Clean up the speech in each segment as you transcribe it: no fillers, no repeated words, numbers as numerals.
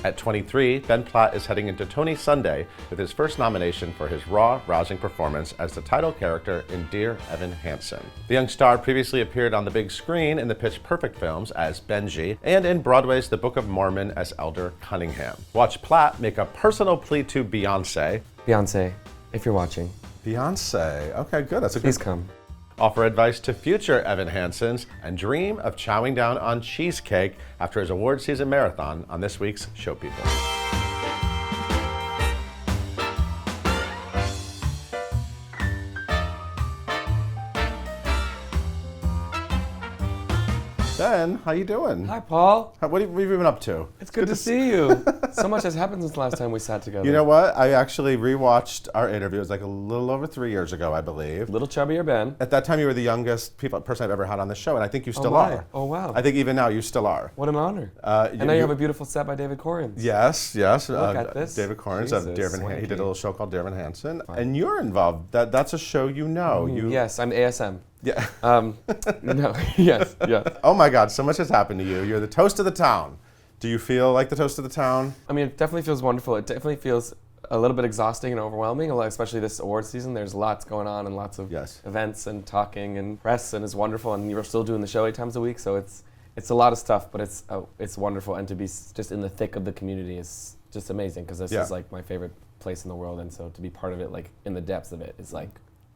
At 23, Ben Platt is heading into Tony Sunday with his first nomination for his raw, rousing performance as the title character in Dear Evan Hansen. The young star previously appeared on the big screen in the Pitch Perfect films as Benji and in Broadway's The Book of Mormon as Elder Cunningham. Watch Platt make a personal plea to Beyonce. Beyonce, if you're watching. Beyonce, okay, good. That's a Please good. come. Offer advice to future Evan Hansens and dream of chowing down on cheesecake after his award season marathon on this week's Show People. Ben, how you doing? Hi, Paul. What have you been up to? It's good to see you. So much has happened since the last time we sat together. You know what? I actually rewatched our interview. It was like a little over 3 years ago, I believe. Little chubbier Ben. At that time, you were the youngest person I've ever had on the show, and I think you still are. Oh, wow. I think even now you still are. What an honor. And now you have a beautiful set by David Corrins. Yes. Look at this. David Corrins of Dear Evan Hansen. He did a little show called Dear Evan Hansen. Fine. And you're involved. That's a show you know. Yes, I'm ASM. Yeah. No, yes. Oh my God, so much has happened to you. You're the toast of the town. Do you feel like the toast of the town? I mean, it definitely feels wonderful. It definitely feels a little bit exhausting and overwhelming, especially this award season. There's lots going on and lots of events and talking and press, and it's wonderful. And you're still doing the show 8 times a week, so it's a lot of stuff, but it's wonderful. And to be just in the thick of the community is just amazing, because this is like my favorite place in the world, and so to be part of it, like in the depths of it, is like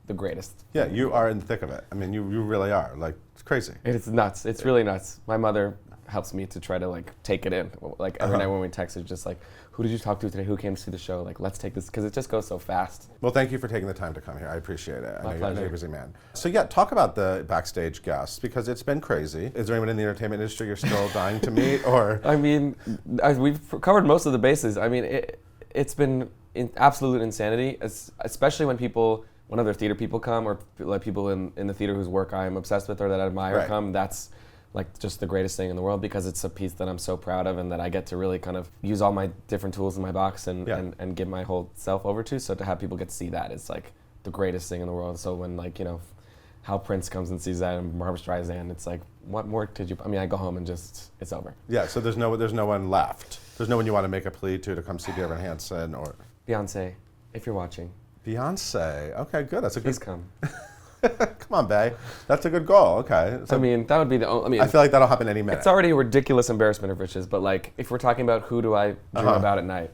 the greatest. Yeah, you are in the thick of it. I mean, you really are. Like, it's crazy. It's nuts. It's really nuts. My mother helps me to try to like take it in. Like every night when we text, it's just like, who did you talk to today? Who came to see the show? Like, let's take this, because it just goes so fast. Well, thank you for taking the time to come here. I appreciate it. My I know pleasure. you're a busy man. So yeah, talk about the backstage guests, because it's been crazy. Is there anyone in the entertainment industry you're still dying to meet, or? I mean, we've covered most of the bases. I mean, it's been absolute insanity, especially when other theater people come, or like people in the theater whose work I am obsessed with or that I admire come. That's like just the greatest thing in the world, because it's a piece that I'm so proud of and that I get to really kind of use all my different tools in my box and give my whole self over to. So to have people get to see that is like the greatest thing in the world. So when how Prince comes and sees that, and Barbra Streisand, it's like, what more could you? I mean, I go home and just it's over. Yeah. So there's no one left. There's no one you want to make a plea to come see Dear Evan Hansen or Beyonce, if you're watching. Beyonce. Okay, good. That's a good. Please come. Come on, babe. That's a good goal. Okay. So, I mean, that would be the only. I mean, I feel like that'll happen any minute. It's already a ridiculous embarrassment of riches, but like, if we're talking about who do I dream about at night,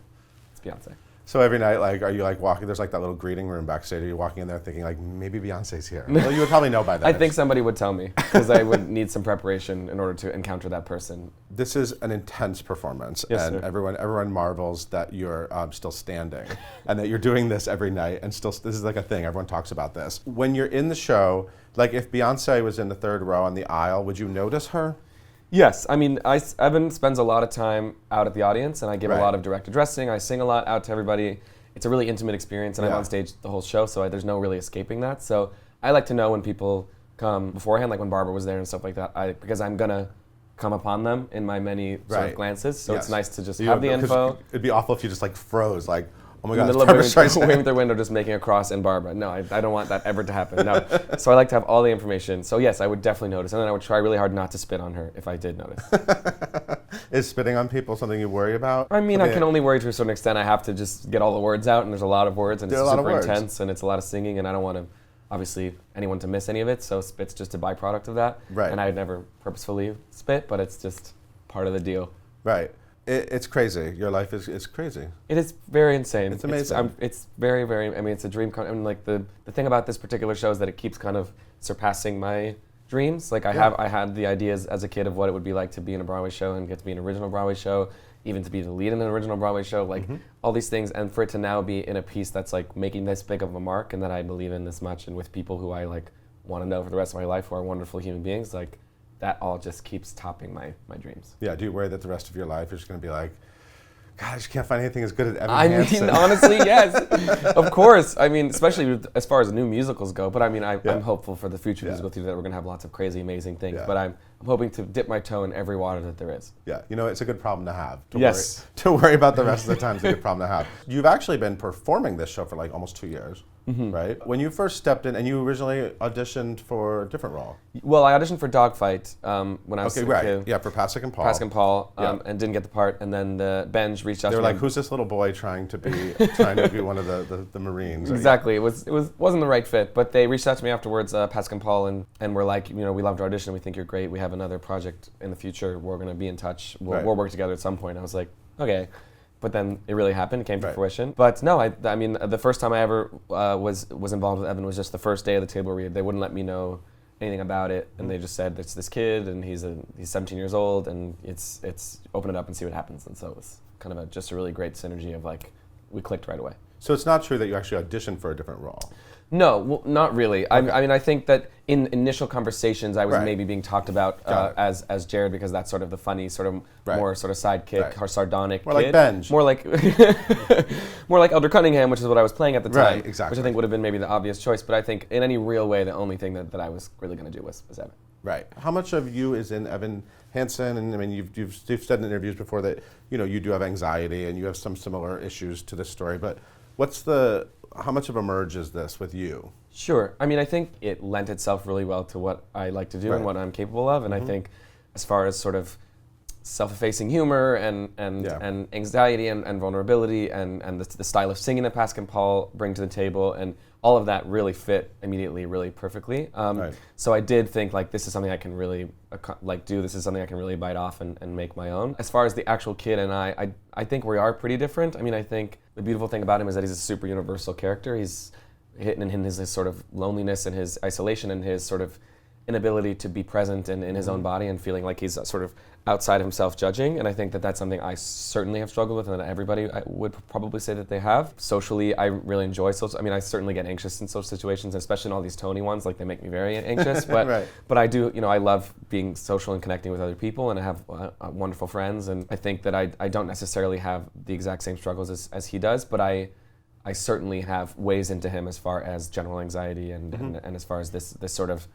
it's Beyonce. So every night, like, are you like walking? There's like that little greeting room backstage. Are you walking in there thinking like maybe Beyonce's here? Well, you would probably know by then. I think somebody would tell me, because I would need some preparation in order to encounter that person. This is an intense performance, and sir. everyone marvels that you're still standing, and that you're doing this every night, and still this is like a thing. Everyone talks about this. When you're in the show, like if Beyonce was in the third row on the aisle, would you notice her? Yes, I mean, Evan spends a lot of time out at the audience, and I give a lot of direct addressing. I sing a lot out to everybody. It's a really intimate experience, and I'm on stage the whole show, so there's no really escaping that. So I like to know when people come beforehand, like when Barbara was there and stuff like that, because I'm gonna come upon them in my many sort of glances. So it's nice to just have the info. It'd be awful if you just like froze, like, oh my in God, the middle of waving their window, just making a cross in Barbara. No, I don't want that ever to happen. No. So I like to have all the information. So yes, I would definitely notice, and then I would try really hard not to spit on her if I did notice. Is spitting on people something you worry about? I mean, I can only worry to a certain extent. I have to just get all the words out, and there's a lot of words, and it's super intense, and it's a lot of singing, and I don't want to, obviously, anyone to miss any of it, so spit's just a byproduct of that. Right. And I would never purposefully spit, but it's just part of the deal. Right. It's crazy. Your life is crazy. It is very insane. It's amazing. It's very, very, I mean, it's a dream. I mean, like the thing about this particular show is that it keeps kind of surpassing my dreams. Like I had the ideas as a kid of what it would be like to be in a Broadway show and get to be an original Broadway show, even to be the lead in an original Broadway show, like all these things, and for it to now be in a piece that's like making this big of a mark and that I believe in this much, and with people who I like want to know for the rest of my life, who are wonderful human beings, like that all just keeps topping my dreams. Yeah, do you worry that the rest of your life you're just going to be like, God, I just can't find anything as good as Evan Hansen? I mean, honestly, yes. Of course. I mean, especially as far as new musicals go. But I mean, I'm hopeful for the future musical theater that we're going to have lots of crazy, amazing things. But I'm hoping to dip my toe in every water that there is. Yeah, you know, it's a good problem to have. To worry about the rest of the time is a good problem to have. You've actually been performing this show for like almost 2 years. right? When you first stepped in, and you originally auditioned for a different role. Well, I auditioned for Dogfight when I was a kid. Yeah, for Pasek and Paul. Pasek and Paul, Yeah. and didn't get the part. And then the Binge reached out They to were me. like, "Who's this little boy trying to be one of the Marines?" Exactly. It wasn't the right fit. But they reached out to me afterwards, Pasek and Paul, and were like, we loved your audition. We think you're great. We have another project in the future. We're going to be in touch. We'll work together at some point. I was like, okay. But then it really happened. It came to fruition. But no, I mean, the first time I ever was involved with Evan was just the first day of the table read. They wouldn't let me know anything about it, and they just said it's this kid, and he's 17 years old, and it's open it up and see what happens. And so it was kind of just a really great synergy of like we clicked right away. So it's not true that you actually auditioned for a different role. No, well, not really. I mean, I think that in initial conversations, I was maybe being talked about as Jared because that's sort of the funny, sort of more sort of sidekick or sardonic more kid. Like Benj. More like more like Elder Cunningham, which is what I was playing at the time. Right, exactly. Which I think would have been maybe the obvious choice. But I think in any real way, the only thing that I was really going to do was Evan. Right. How much of you is in Evan Hansen? And I mean, you've said in interviews before that you do have anxiety and you have some similar issues to this story. But how much of a merge is this with you? Sure. I mean, I think it lent itself really well to what I like to do and what I'm capable of. And I think as far as sort of self-effacing humor and anxiety and vulnerability and the style of singing that Pasek and Paul bring to the table and all of that really fit immediately really perfectly. So I did think like this is something I can really do. This is something I can really bite off and make my own. As far as the actual kid and I think we are pretty different. I mean, I think the beautiful thing about him is that he's a super universal character. He's hidden in his sort of loneliness and his isolation and his sort of inability to be present in his own body and feeling like he's sort of outside himself judging. And I think that that's something I certainly have struggled with and that everybody would probably say that they have. Socially, I really enjoy social. I mean, I certainly get anxious in social situations, especially in all these Tony ones. Like, they make me very anxious. But but I do, I love being social and connecting with other people, and I have wonderful friends. And I think that I don't necessarily have the exact same struggles as he does, but I certainly have ways into him as far as general anxiety and as far as this sort of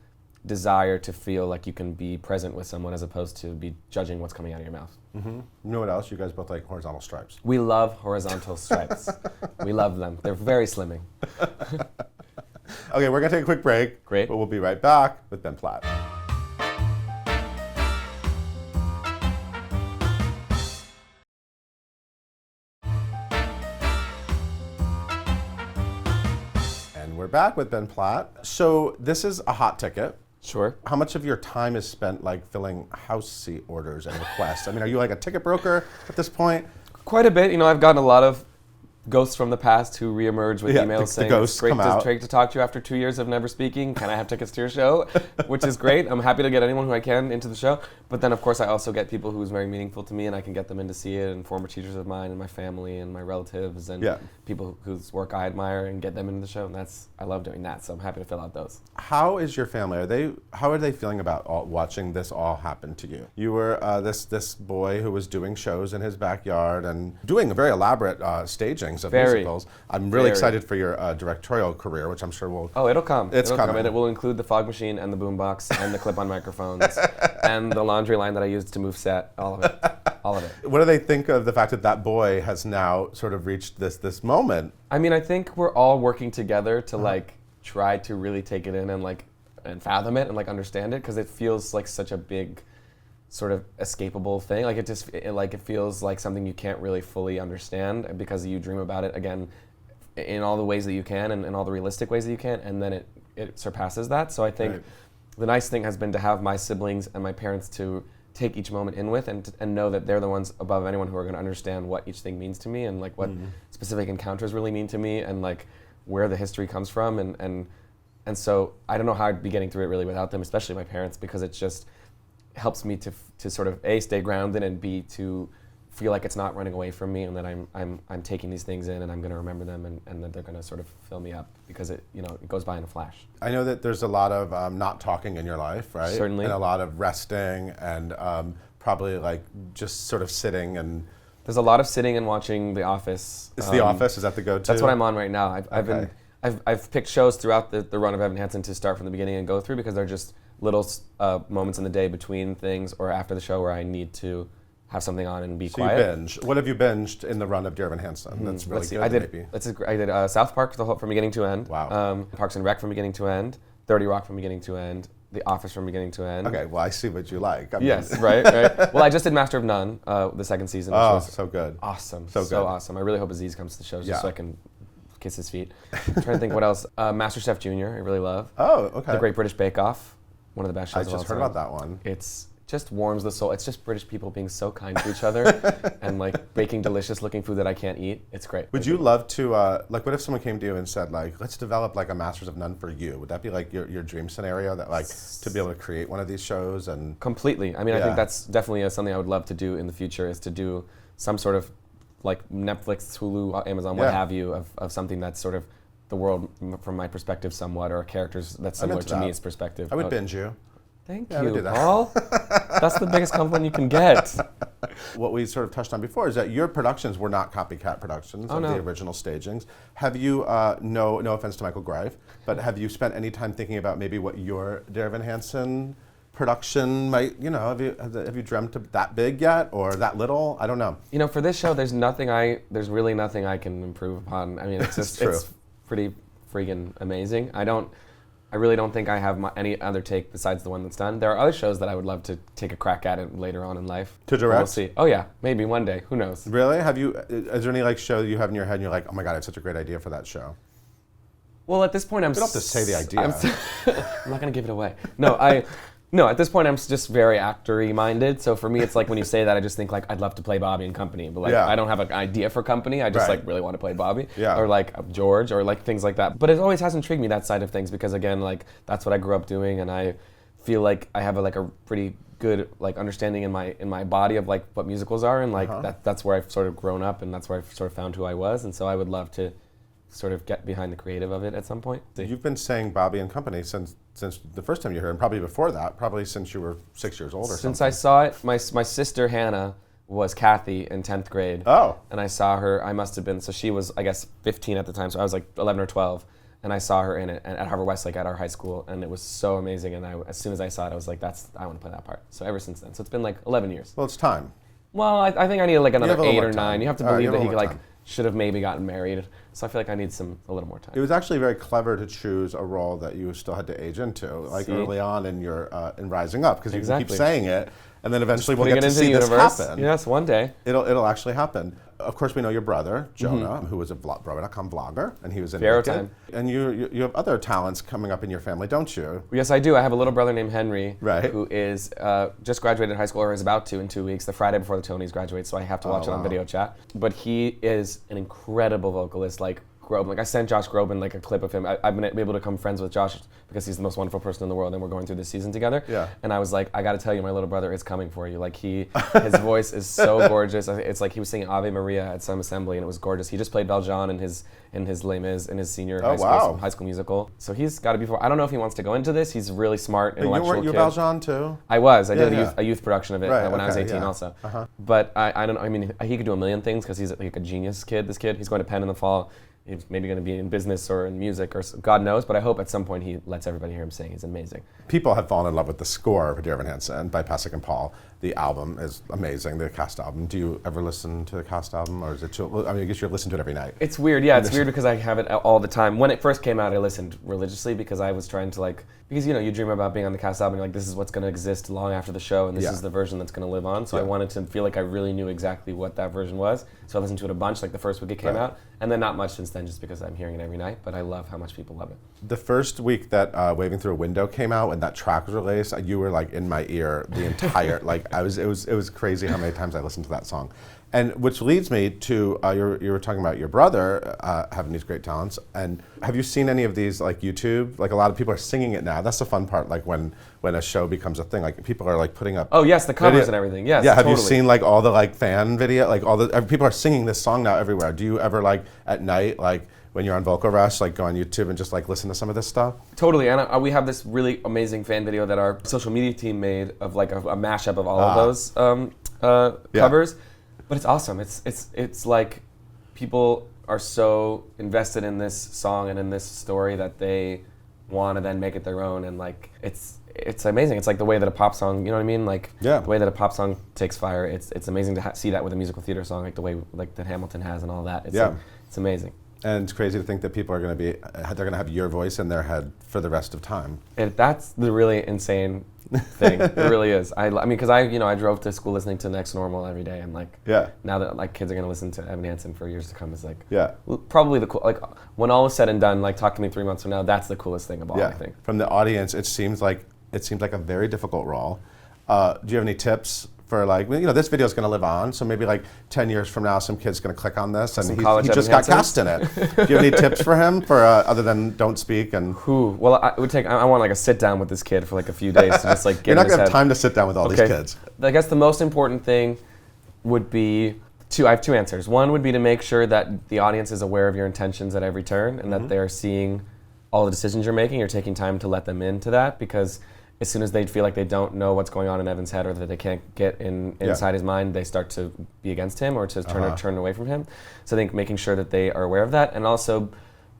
desire to feel like you can be present with someone as opposed to be judging what's coming out of your mouth. You know what else? You guys both like horizontal stripes. We love horizontal stripes. We love them. They're very slimming. Okay, we're going to take a quick break. Great. But we'll be right back with Ben Platt. And we're back with Ben Platt. So this is a hot ticket. Sure. How much of your time is spent like filling house seat orders and requests? I mean, are you like a ticket broker at this point? Quite a bit. I've gotten a lot of ghosts from the past who reemerge with emails saying it's great to talk to you after 2 years of never speaking. Can I have tickets to your show? Which is great. I'm happy to get anyone who I can into the show. But then, of course, I also get people who's very meaningful to me, and I can get them in to see it, and former teachers of mine and my family and my relatives and people whose work I admire, and get them into the show. And I love doing that, so I'm happy to fill out those. How is your family? How are they feeling about watching this all happen to you? You were this boy who was doing shows in his backyard and doing very elaborate stagings of musicals. I'm really excited for your directorial career, which I'm sure will... Oh, it'll come. It'll come. And it will include the fog machine and the boombox and the clip-on microphones and the laundry line that I used to move set, all of it. All of it. What do they think of the fact that boy has now sort of reached this moment? I mean, I think we're all working together to try to really take it in and fathom it and understand it, because it feels like such a big sort of escapable thing. It feels like something you can't really fully understand because you dream about it again in all the ways that you can and in all the realistic ways that you can, and then it surpasses that. So I think the nice thing has been to have my siblings and my parents to take each moment in with and know that they're the ones above anyone who are going to understand what each thing means to me and what specific encounters really mean to me and where the history comes from and so I don't know how I'd be getting through it really without them, especially my parents, because it just helps me to sort of A, stay grounded, and B, to feel like it's not running away from me and that I'm taking these things in and I'm going to remember them and that they're going to sort of fill me up, because it goes by in a flash. I know that there's a lot of not talking in your life, right? Certainly. And a lot of resting and probably just sort of sitting and... There's a lot of sitting and watching The Office. Is The Office, is that the go-to? That's what I'm on right now. I've picked shows throughout the run of Evan Hansen to start from the beginning and go through, because they're just little moments in the day between things or after the show where I need to have something on and be So quiet. you binge. What have you binged in the run of Dear Evan Hansen? That's really good. I maybe. did South Park from beginning to end. Wow. Parks and Rec from beginning to end. 30 Rock from beginning to end. The Office from beginning to end. Okay, well, I see what you like. Yes, right. Well, I just did Master of None, the second season, which was so good. awesome. So good. Awesome. I really hope Aziz comes to the show just so I can kiss his feet. I'm trying to think what else. MasterChef Junior, I really love. Oh, okay. The Great British Bake Off, one of the best shows I of all just heard time. about that one. It's just warms the soul. It's just British people being so kind to each other and like baking delicious looking food that I can't eat. It's great. Would you love to, like, what if someone came to you and said, like, let's develop like a Masters of None for you? Would that be like your dream scenario, that like to be able to create one of these shows? And completely. I mean, I think that's definitely something I would love to do in the future, is to do some sort of like Netflix, Hulu, Amazon, what have you, of something that's sort of the world from my perspective somewhat, or characters that's similar to me's perspective. I would binge you. Thank you, Paul. That's the biggest compliment you can get. What we sort of touched on before is that your productions were not copycat productions of the original stagings. Have you, no offense to Michael Greif, but have you spent any time thinking about maybe what your Dear Evan Hansen production might, have you dreamt of that big yet, or that little? I don't know. For this show, there's really nothing I can improve upon. I mean, it's just, it's pretty freaking amazing. I really don't think I have any other take besides the one that's done. There are other shows that I would love to take a crack at it later on in life. To direct? We'll see. Oh yeah, maybe one day. Who knows? Really? Is there any like show you have in your head and you're like, oh my God, I have such a great idea for that show? Well, at this point, You don't have to say the idea. I'm not going to give it away. No, at this point, I'm just very actor-y minded. So for me, it's like when you say that, I just think like, I'd love to play Bobby in Company. But like, I don't have an idea for Company. I just like really want to play Bobby. Yeah. Or like George, or like things like that. But it always has intrigued me, that side of things, because again, like that's what I grew up doing. And I feel like I have a pretty good like understanding in my body of like what musicals are. And like that's where I've sort of grown up, and that's where I've sort of found who I was. And so I would love to sort of get behind the creative of it at some point. You've been saying Bobby and Company since the first time you heard, and probably before that, probably since you were 6 years old or something. Since I saw it, my sister Hannah was Kathy in 10th grade. Oh. And I saw her, I must have been, so she was, I guess, 15 at the time, so I was like 11 or 12. And I saw her in it at Harvard Westlake at our high school, and it was so amazing. And as soon as I saw it, I was like, I want to play that part. So ever since then. So it's been like 11 years. Well, it's time. Well, I think I need like another 8 or 9. You have to believe that he time. should have maybe gotten married. So I feel like I need a little more time. It was actually very clever to choose a role that you still had to age into, like early on in your in Rising Up, because you can keep saying it, and then eventually we'll get to see this happen. Yes, one day. It'll actually happen. Of course, we know your brother, Jonah, who was a Broadway.com vlogger, and he was in Wicked. And you have other talents coming up in your family, don't you? Yes, I do. I have a little brother named Henry, right, who is just graduated high school, or is about to in 2 weeks, the Friday before the Tonys graduate, so I have to watch it on video chat. But he is an incredible vocalist, like Groban. Like I sent Josh Groban like a clip of him. I've been able to become friends with Josh because he's the most wonderful person in the world, and we're going through this season together. Yeah. And I was like, I got to tell you, my little brother is coming for you. Like his voice is so gorgeous. It's like he was singing Ave Maria at some assembly, and it was gorgeous. He just played Valjean in his Les Mis in his senior high school musical. So he's got to be. I don't know if he wants to go into this. He's really smart, intellectual kid. You were Valjean too? I was. I did a youth production of it when I was 18 also. Uh-huh. But I don't know. I mean, he could do a million things because he's like a genius kid. This kid. He's going to Penn in the fall. He's maybe going to be in business or in music, or God knows, but I hope at some point he lets everybody hear him sing. He's amazing. People have fallen in love with the score for Dear Evan Hansen by Pasek and Paul. The album is amazing, the cast album. Do you ever listen to the cast album, or is it I guess you listen to it every night? It's weird, yeah, it's weird because I have it all the time. When it first came out, I listened religiously because I was trying to because you dream about being on the cast album, you're like, this is what's going to exist long after the show, and this is the version that's going to live on. So I wanted to feel like I really knew exactly what that version was. So I listened to it a bunch, like the first week it came out, and then not much since then, just because I'm hearing it every night. But I love how much people love it. The first week that Waving Through a Window came out and that track was released, you were like in my ear the entire it was crazy how many times I listened to that song. And which leads me to you were talking about your brother having these great talents. And have you seen any of these YouTube? A lot of people are singing it now. That's the fun part. When a show becomes a thing, people are putting up. Oh yes, the covers and everything. Yes. Yeah. Totally. Have you seen all the fan video? People are singing this song now everywhere. Do you ever at night when you're on Vocal Rush, go on YouTube and just listen to some of this stuff? Totally, and we have this really amazing fan video that our social media team made of a mashup of all of those covers. But it's awesome. It's like people are so invested in this song and in this story that they want to then make it their own, and it's it's amazing. It's like the way that a pop song, you know what I mean? Like Yeah. the way that a pop song takes fire. It's amazing to see that with a musical theater song, like the way like that Hamilton has and all that. It's like, it's amazing. And it's crazy to think that people are going to be, they're going to have your voice in their head for the rest of time. That's the really insane thing. It really is. I mean, because I drove to school listening to Next Normal every day, and like now that like kids are gonna listen to Evan Hansen for years to come, is like probably the cool. Like when all is said and done, like talk to me 3 months from now. That's the coolest thing of all. I think. From the audience, it seems like a very difficult role. Do you have any tips? For like, this video is going to live on, so maybe like 10 years from now, some kid's going to click on this, and he just got cast in it. Do you have any tips for him, for other than don't speak and? Well, I want like a sit down with this kid for like a few days to just like get. You're not going to have head. time to sit down with all these kids. I guess the most important thing would be I have two answers. One would be to make sure that the audience is aware of your intentions at every turn, and that they're seeing all the decisions you're making. You're taking time to let them into that, because as soon as they feel like they don't know what's going on in Evan's head, or that they can't get inside his mind, they start to be against him or to turn away from him. So I think making sure that they are aware of that, and also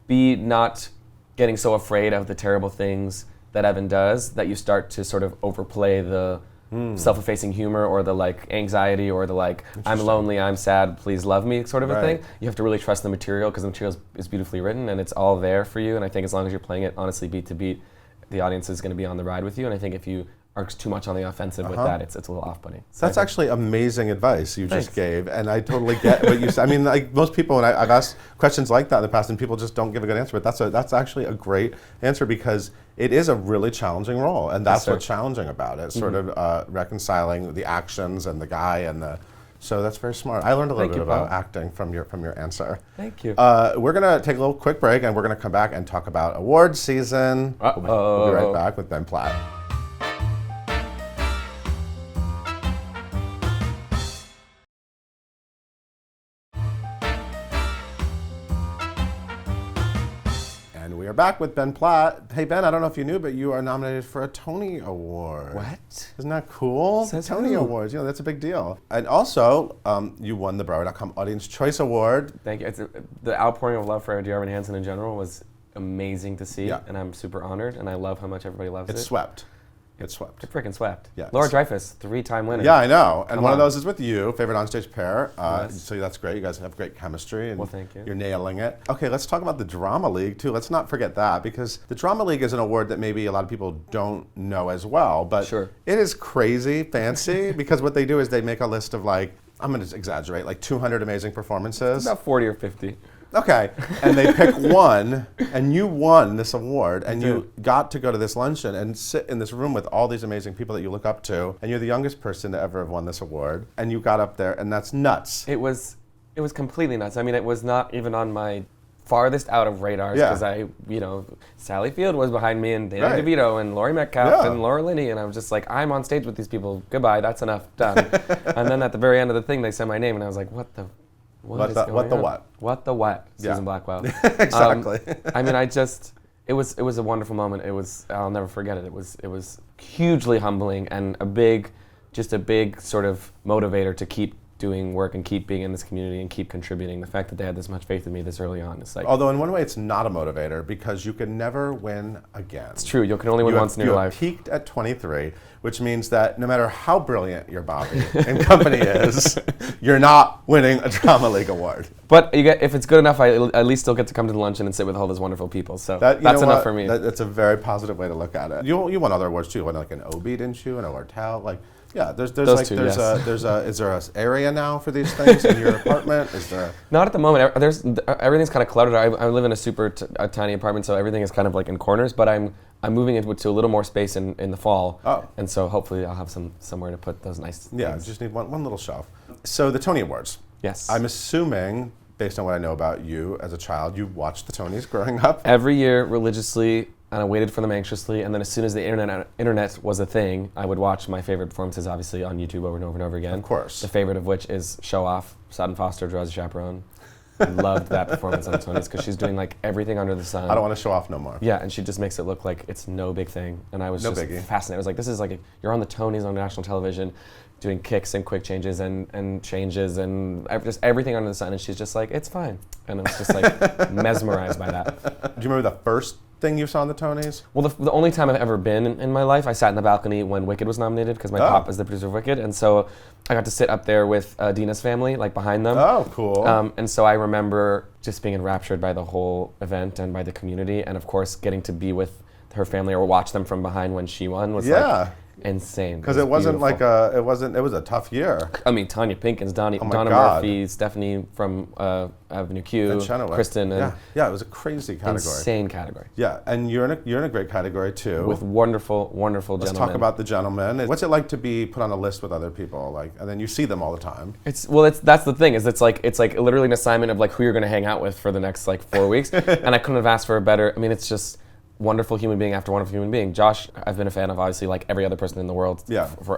be not getting so afraid of the terrible things that Evan does that you start to sort of overplay the self-effacing humor, or the like anxiety, or the like I'm lonely, I'm sad, please love me sort of a thing. You have to really trust the material, because the material is beautifully written and it's all there for you. And I think as long as you're playing it honestly beat to beat, the audience is going to be on the ride with you. And I think if you are too much on the offensive with that, it's a little off-putting. So that's actually amazing advice you just gave, and I totally get what you said. I mean, like most people, and I've asked questions like that in the past, and people just don't give a good answer. But that's actually a great answer, because it is a really challenging role, and that's what's challenging about it. Sort of reconciling the actions and the guy and the. So that's very smart. I learned a little bit about acting from your answer. Thank you. We're going to take a little quick break, and we're going to come back and talk about awards season. We'll be right back with Ben Platt. And we are back with Ben Platt. Hey Ben, I don't know if you knew, but you are nominated for a Tony Award. What? Isn't that cool? Tony Awards, that's a big deal. And also, you won the Broadway.com Audience Choice Award. Thank you. The outpouring of love for Dear Evan Hansen in general was amazing to see, and I'm super honored, and I love how much everybody loves it. It swept. It freaking swept. Yeah. Laura Dreyfus, 3-time winner. Yeah, I know. And one of those is with you, favorite onstage pair. So that's great. You guys have great chemistry. And thank you. You're nailing it. Okay, let's talk about the Drama League too. Let's not forget that, because the Drama League is an award that maybe a lot of people don't know as well. But it is crazy fancy, because what they do is they make a list of like, I'm going to exaggerate, like 200 amazing performances. It's about 40 or 50. Okay, and they pick one, and you won this award, and you got to go to this luncheon and sit in this room with all these amazing people that you look up to, and you're the youngest person to ever have won this award, and you got up there, and that's nuts. It was completely nuts. I mean, it was not even on my farthest out of radars, because Sally Field was behind me, and Dana DeVito, and Laurie Metcalf, and Laura Linney, and I was just like, I'm on stage with these people. Goodbye, that's enough, done. And then at the very end of the thing, they said my name, and I was like, what the what? Susan Blackwell. Exactly. I mean, it was a wonderful moment. I'll never forget it. It was hugely humbling, and a big sort of motivator to keep doing work and keep being in this community and keep contributing. The fact that they had this much faith in me this early on is like. Although in one way it's not a motivator, because you can never win again. It's true. You can only win once in your life. You peaked at 23, which means that no matter how brilliant your Bobby and company is, you're not winning a Drama League award. But if it's good enough, I at least still get to come to the luncheon and sit with all those wonderful people. So that's enough for me. That's a very positive way to look at it. You won other awards too. You won like an Obie, didn't you? An Ortel, like. Yeah, is there an area now for these things in your apartment? Is there? Not at the moment. Everything's kind of cluttered. I live in a super tiny apartment, so everything is kind of like in corners. But I'm moving into a little more space in the fall. Oh. And so hopefully I'll have somewhere to put those nice things. Yeah, just need one little shelf. So the Tony Awards. Yes. I'm assuming, based on what I know about you as a child, you watched the Tonys growing up. Every year religiously. And I waited for them anxiously, and then as soon as the internet was a thing, I would watch my favorite performances, obviously, on YouTube over and over and over again. Of course. The favorite of which is Show Off, Sutton Foster, Draws a Chaperone. I loved that performance on the Tonys, because she's doing like everything under the sun. I don't want to show off no more. Yeah, and she just makes it look like it's no big thing. And I was just fascinated. I was like, this is like, you're on the Tonys on national television, doing kicks and quick changes and changes and just everything under the sun, and she's just like, it's fine. And I was just like mesmerized by that. Do you remember the first thing you saw in the Tonys? Well, the only time I've ever been in my life, I sat in the balcony when Wicked was nominated because my pop is the producer of Wicked, and so I got to sit up there with Dina's family, like behind them. Oh, cool. And so I remember just being enraptured by the whole event and by the community, and of course getting to be with her family or watch them from behind when she won was like insane. Because it wasn't beautiful. It was a tough year. I mean, Tanya Pinkins, Donna Murphy, Stephanie from Avenue Q, Kristen, and it was a crazy category. Insane category. Yeah, and you're in a great category too. With wonderful gentlemen. Let's talk about the gentlemen. What's it like to be put on a list with other people, and then you see them all the time? That's the thing is it's like literally an assignment of like who you're going to hang out with for the next like 4 weeks, and I couldn't have asked for a better. I mean, it's just wonderful human being after wonderful human being. Josh, I've been a fan of obviously like every other person in the world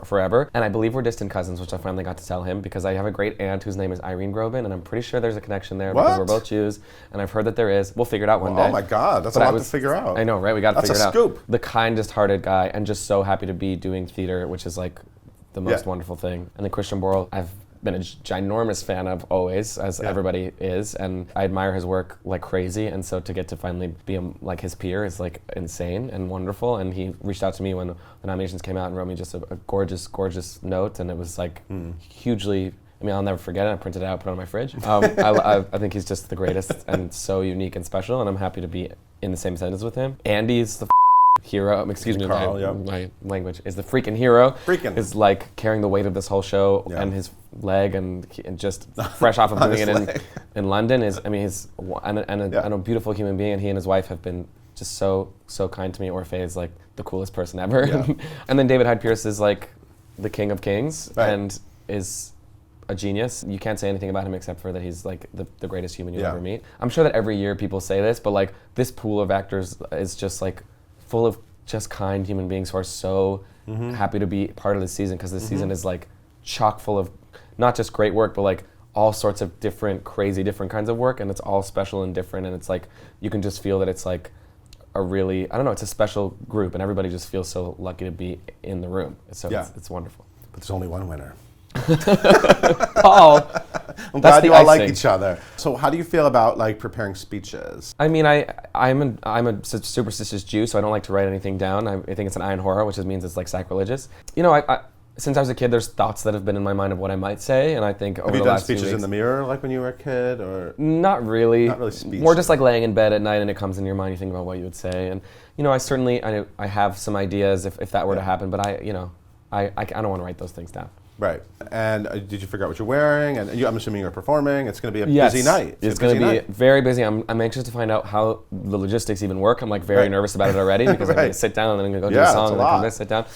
forever. And I believe we're distant cousins, which I finally got to tell him because I have a great aunt whose name is Irene Grobin, and I'm pretty sure there's a connection there because we're both Jews, and I've heard that there is. We'll figure it out one day. Oh my God, that's a lot to figure out. I know, right? We got to figure it out. That's a scoop. The kindest hearted guy, and just so happy to be doing theater, which is like the most wonderful thing. And then Christian Borle, I've been a ginormous fan of always, as everybody is, and I admire his work like crazy, and so to get to finally be like his peer is like insane and wonderful. And he reached out to me when the nominations came out and wrote me just a gorgeous note, and it was like hugely, I mean, I'll never forget it. I printed it out, put it on my fridge. I think he's just the greatest and so unique and special, and I'm happy to be in the same sentence with him. Andy's the hero, excuse me, Carl, my language, is the freaking hero. Is like carrying the weight of this whole show, and his leg and just fresh off of doing it in London is, I mean, he's a beautiful human being, and he and his wife have been just so kind to me. Orfeh is like the coolest person ever. And then David Hyde Pierce is like the king of kings and is a genius. You can't say anything about him except for that he's like the greatest human you'll ever meet. I'm sure that every year people say this, but like this pool of actors is just like full of just kind human beings who are so happy to be part of this season, because this season is like chock full of not just great work, but like all sorts of crazy different kinds of work, and it's all special and different, and it's like you can just feel that it's like a really, I don't know, it's a special group, and everybody just feels so lucky to be in the room. So it's wonderful. But there's only one winner. Paul. I'm glad you all like each other. So how do you feel about like preparing speeches? I mean, I'm a superstitious Jew, so I don't like to write anything down. I think it's an ayin hora, which means it's like sacrilegious. You know, since I was a kid, there's thoughts that have been in my mind of what I might say, and I think over the last few weeks... Have you done speeches in the mirror like when you were a kid, or...? Not really. Not really speeches. More just like laying in bed at night and it comes in your mind, you think about what you would say. And, you know, I have some ideas if that were to happen, but I don't want to write those things down. Right. And did you figure out what you're wearing? And I'm assuming you're performing. It's going to be a busy night. It's going to be very busy. I'm anxious to find out how the logistics even work. I'm like very nervous about it already because I'm going to sit down and then I'm going to go do a song and then come back, sit down.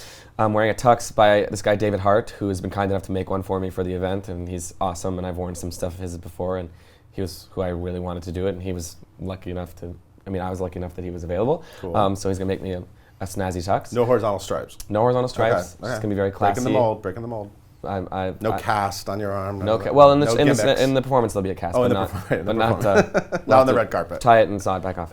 I'm wearing a tux by this guy David Hart, who has been kind enough to make one for me for the event, and he's awesome, and I've worn some stuff of his before, and he was who I really wanted to do it, and he was lucky enough to, I mean, I was lucky enough that he was available. Cool. So he's going to make me a snazzy tux. No horizontal stripes. No horizontal stripes. Okay. It's going to be very classy. Breaking the mold. No cast on your arm. Well, in the performance there'll be a cast, but not on the red carpet. Tie it and saw it back off.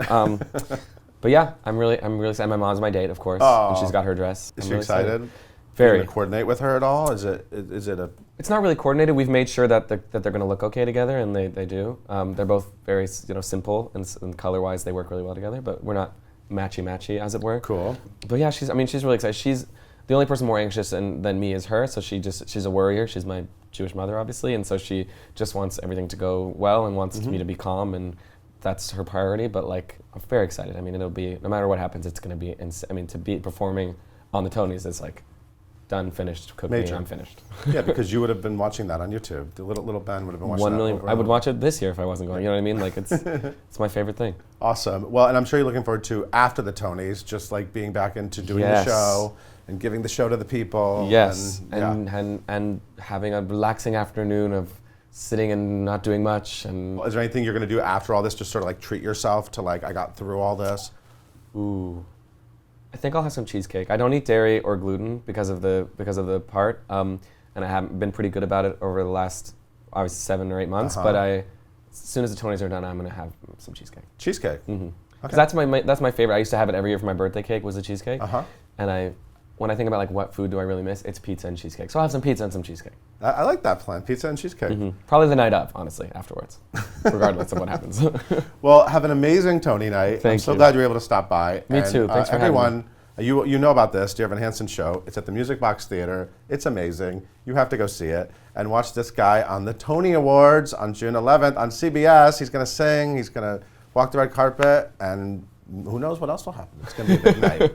But yeah, I'm really excited. My mom's my date, of course, and she's got her dress. Is she excited? Very. Are you going to coordinate with her at all? Is it a? It's not really coordinated. We've made sure that they're going to look okay together, and they do. They're both very simple and color-wise they work really well together. But we're not matchy as it were. Cool. But yeah, she's really excited. She's the only person more anxious than me is her. So she's a worrier. She's my Jewish mother, obviously, and so she just wants everything to go well and wants me to be calm, and that's her priority. But like, I'm very excited. I mean, it'll be, no matter what happens, it's going to be. I mean, to be performing on the Tonys is like done, finished, cook me, I'm finished. Yeah, because you would have been watching that on YouTube. The little Ben would have been watching 1 million. I would watch it this year if I wasn't going. You know what I mean? Like it's my favorite thing. Awesome. Well, and I'm sure you're looking forward to after the Tonys, just like being back into doing the show and giving the show to the people. Yes, and having a relaxing afternoon of sitting and not doing much. And is there anything you're going to do after all this, just sort of like treat yourself to like, I got through all this? Ooh. I think I'll have some cheesecake. I don't eat dairy or gluten because of the part, and I haven't been pretty good about it over the last, obviously 7 or 8 months. But as soon as the Tonys are done, I'm gonna have some cheesecake. Cheesecake. Mm-hmm. Okay. That's my favorite. I used to have it every year for my birthday cake. Was a cheesecake. And when I think about like what food do I really miss, it's pizza and cheesecake. So I'll have some pizza and some cheesecake. I like that plan, pizza and cheesecake. Probably the night of, honestly, afterwards, regardless of what happens. Well, have an amazing Tony night. Thank I'm so you. glad you were able to stop by. Me too. Thanks for having me. everyone, you know about this, Dear Evan Hansen show. It's at the Music Box Theater. It's amazing. You have to go see it and watch this guy on the Tony Awards on June 11th on CBS. He's going to sing. He's going to walk the red carpet, and who knows what else will happen. It's going to be a big night.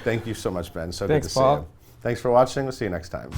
Thank you so much, Ben. So Thanks, good to Paul. see you. Thanks for watching. We'll see you next time.